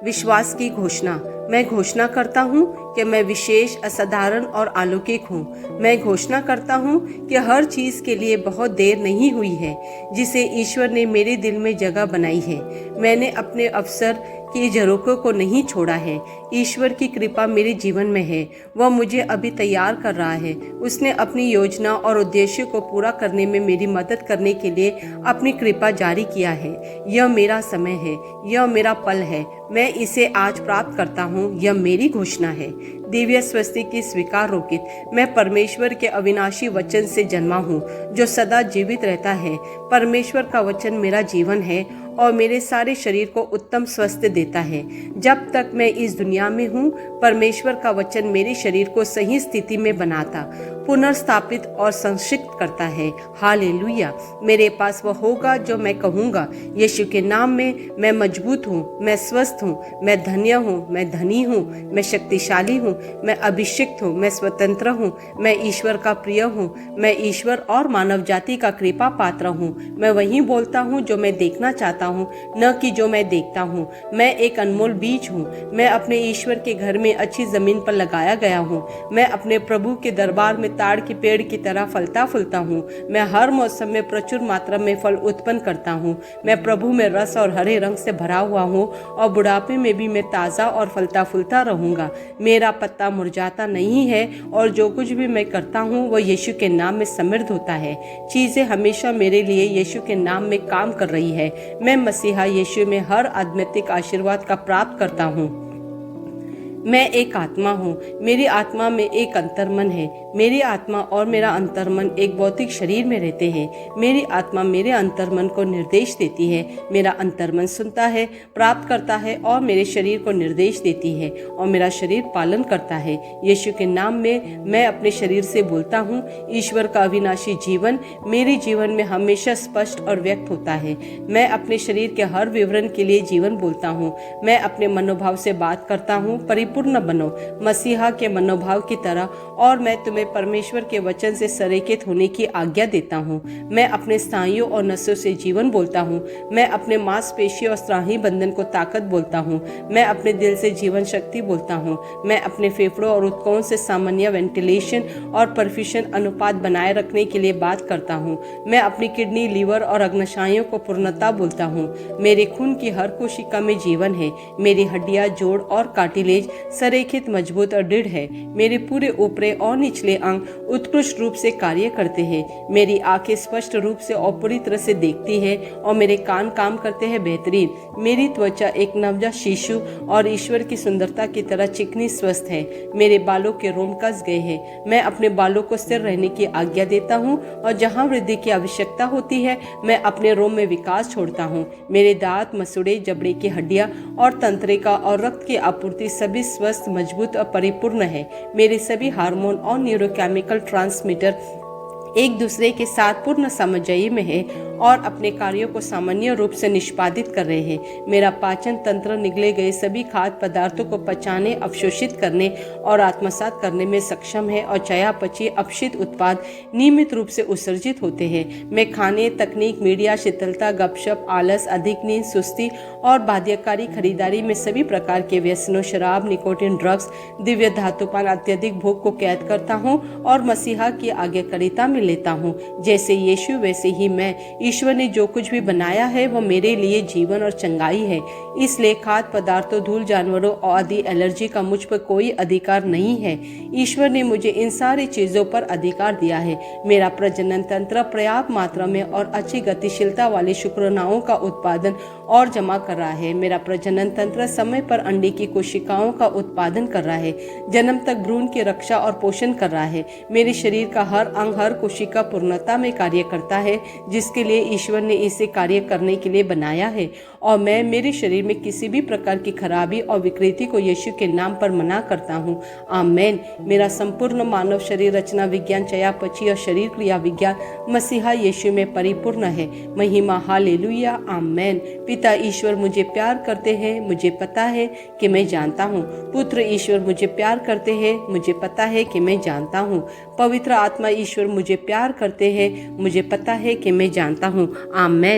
विश्वास की घोषणा। मैं घोषणा करता हूँ कि मैं विशेष, असाधारण और अलौकिक हूँ। मैं घोषणा करता हूँ कि हर चीज़ के लिए बहुत देर नहीं हुई है जिसे ईश्वर ने मेरे दिल में जगह बनाई है। मैंने अपने अवसर की झरोकों को नहीं छोड़ा है। ईश्वर की कृपा मेरे जीवन में है। वह मुझे अभी तैयार कर रहा है। उसने अपनी योजना और उद्देश्य को पूरा करने में मेरी मदद करने के लिए अपनी कृपा जारी किया है। यह मेरा समय है, यह मेरा पल है। मैं इसे आज प्राप्त करता हूँ। यह मेरी घोषणा है। दिव्य स्वस्ति की स्वीकार रोकित। मैं परमेश्वर के अविनाशी वचन से जन्मा हूँ जो सदा जीवित रहता है। परमेश्वर का वचन मेरा जीवन है और मेरे सारे शरीर को उत्तम स्वास्थ्य देता है। जब तक मैं इस दुनिया में हूँ, परमेश्वर का वचन मेरे शरीर को सही स्थिति में बनाता, पुनर्स्थापित और संक्षिप्त करता है। हालेलुया। मेरे पास वह होगा जो मैं कहूँगा। यीशु के नाम में मैं मजबूत हूँ, मैं स्वस्थ हूँ, मैं धन्य हूँ, मैं धनी हूँ, मैं शक्तिशाली हूँ, मैं अभिषिक्त हूँ, मैं स्वतंत्र हूँ, मैं ईश्वर का प्रिय हूँ, मैं ईश्वर और मानव जाति का कृपा पात्र हूँ। मैं वही बोलता हूँ जो मैं देखना चाहता हूँ, न कि जो मैं देखता हूँ। मैं एक अनमोल बीज हूँ। मैं अपने ईश्वर के घर में अच्छी जमीन पर लगाया गया हूँ। मैं अपने प्रभु के दरबार में ताड़ के पेड़ की तरह फलता फूलता हूँ। मैं हर मौसम में प्रचुर मात्रा में फल उत्पन्न करता हूँ। मैं प्रभु में रस और हरे रंग से भरा हुआ हूँ और बुढ़ापे में भी मैं ताज़ा और फलता फूलता रहूँगा। मेरा पत्ता मुरझाता नहीं है और जो कुछ भी मैं करता हूँ वह यीशु के नाम में समृद्ध होता है। चीज़ें हमेशा मेरे लिए यीशु के नाम में काम कर रही है। मैं मसीहा यीशु में हर आध्यात्मिक आशीर्वाद का प्राप्त करता हूँ। मैं एक आत्मा हूँ। मेरी आत्मा में एक अंतर्मन है। मेरी आत्मा और मेरा अंतर्मन एक भौतिक शरीर में रहते हैं। मेरी आत्मा मेरे अंतर्मन को निर्देश देती है। मेरा अंतर्मन सुनता है, प्राप्त करता है और मेरे शरीर को निर्देश देती है और मेरा शरीर पालन करता है। यीशु के नाम में मैं अपने शरीर से बोलता हूँ। ईश्वर का अविनाशी जीवन मेरे जीवन में हमेशा स्पष्ट और व्यक्त होता है। मैं अपने शरीर के हर विवरण के लिए जीवन बोलता हूँ। मैं अपने मनोभाव से बात करता हूँ। परिपूर्ण बनो मसीहा के मनोभाव की तरह और मैं तुम्हें परमेश्वर के वचन से संरेखित होने की आज्ञा देता हूँ। मैं अपने स्नायुओं और नसों से जीवन बोलता हूँ। मैं अपने मांसपेशियों और स्नायु बंधन को ताकत बोलता हूँ। मैं अपने दिल से जीवन शक्ति बोलता हूँ। मैं अपने फेफड़ों और ऊतकों से सामान्य वेंटिलेशन और परफ्यूजन अनुपात बनाए रखने के लिए बात करता हूँ। मैं अपनी किडनी, लीवर और अग्नाशयों को पूर्णता बोलता हूँ। मेरे खून की हर कोशिका में जीवन है। मेरी हड्डियां, जोड़ और कार्टिलेज संरेखित, मजबूत और दृढ़ है। मेरे पूरे ऊपरी और निचले अंग उत्कृष्ट रूप से कार्य करते हैं। मेरी आंखें स्पष्ट रूप से और पूरी तरह से देखती है और मेरे कान काम करते हैं बेहतरीन। मेरी त्वचा एक नवजात शिशु और ईश्वर की सुंदरता की तरह चिकनी स्वस्थ है। मेरे बालों के रोम कस गए हैं। मैं अपने बालों को स्थिर रहने की आज्ञा देता हूँ और जहाँ वृद्धि की आवश्यकता होती है मैं अपने रोम में विकास छोड़ता हूँ। मेरे दांत, मसूड़े, जबड़े की हड्डियाँ और तंत्रिका और रक्त की आपूर्ति सभी स्वस्थ, मजबूत और परिपूर्ण है। मेरे सभी हार्मोन और न्यूरोकेमिकल ट्रांसमीटर एक दूसरे के साथ पूर्ण सामंजस्य में है और अपने कार्यों को सामान्य रूप से निष्पादित कर रहे हैं। मेरा पाचन तंत्र निगले गए सभी खाद्य पदार्थों को पचाने, अवशोषित करने और आत्मसात करने में सक्षम है और चयापचय अपशिष्ट उत्पाद नियमित रूप से उत्सर्जित होते हैं। मैं खाने, तकनीक, मीडिया, शीतलता, गपशप, आलस, अधिक नींद, सुस्ती और बाध्यकारी खरीदारी में सभी प्रकार के व्यसनों, शराब, निकोटीन, ड्रग्स, दिव्य धातुपान, अत्यधिक भोग को कैद करता हूँ और मसीहा की आज्ञाकारिता में लेता हूँ। जैसे यीशु वैसे ही मैं। ईश्वर ने जो कुछ भी बनाया है वह मेरे लिए जीवन और चंगाई है। इसलिए खाद्य पदार्थों, धूल, जानवरों आदि एलर्जी का मुझ पर कोई अधिकार नहीं है। ईश्वर ने मुझे इन सारी चीजों पर अधिकार दिया है। मेरा प्रजनन तंत्र पर्याप्त मात्रा में और अच्छी गतिशीलता वाले शुक्राणुओं का उत्पादन और जमा कर रहा है। मेरा प्रजनन तंत्र समय पर अंडे की कोशिकाओं का उत्पादन कर रहा है। जन्म तक भ्रूण की रक्षा और पोषण कर रहा है। मेरे शरीर का हर अंग, हर कोशिका पूर्णता में कार्य करता है जिसके लिए ईश्वर ने इसे कार्य करने के लिए बनाया है और मैं मेरे शरीर में किसी भी प्रकार की खराबी और विकृति को यीशु के नाम पर मना करता हूँ। आमेन। मेरा संपूर्ण मानव शरीर रचना विज्ञान, चयापचय और शरीर क्रिया विज्ञान मसीहा यीशु में परिपूर्ण है। महिमा, हालेलुया, आमेन। पिता ईश्वर मुझे प्यार करते हैं, मुझे पता है कि मैं जानता हूँ। पुत्र ईश्वर मुझे प्यार करते हैं, मुझे पता है कि मैं जानता हूँ। पवित्र आत्मा ईश्वर मुझे प्यार करते हैं, मुझे पता है कि मैं जानता हूँ। आमेन।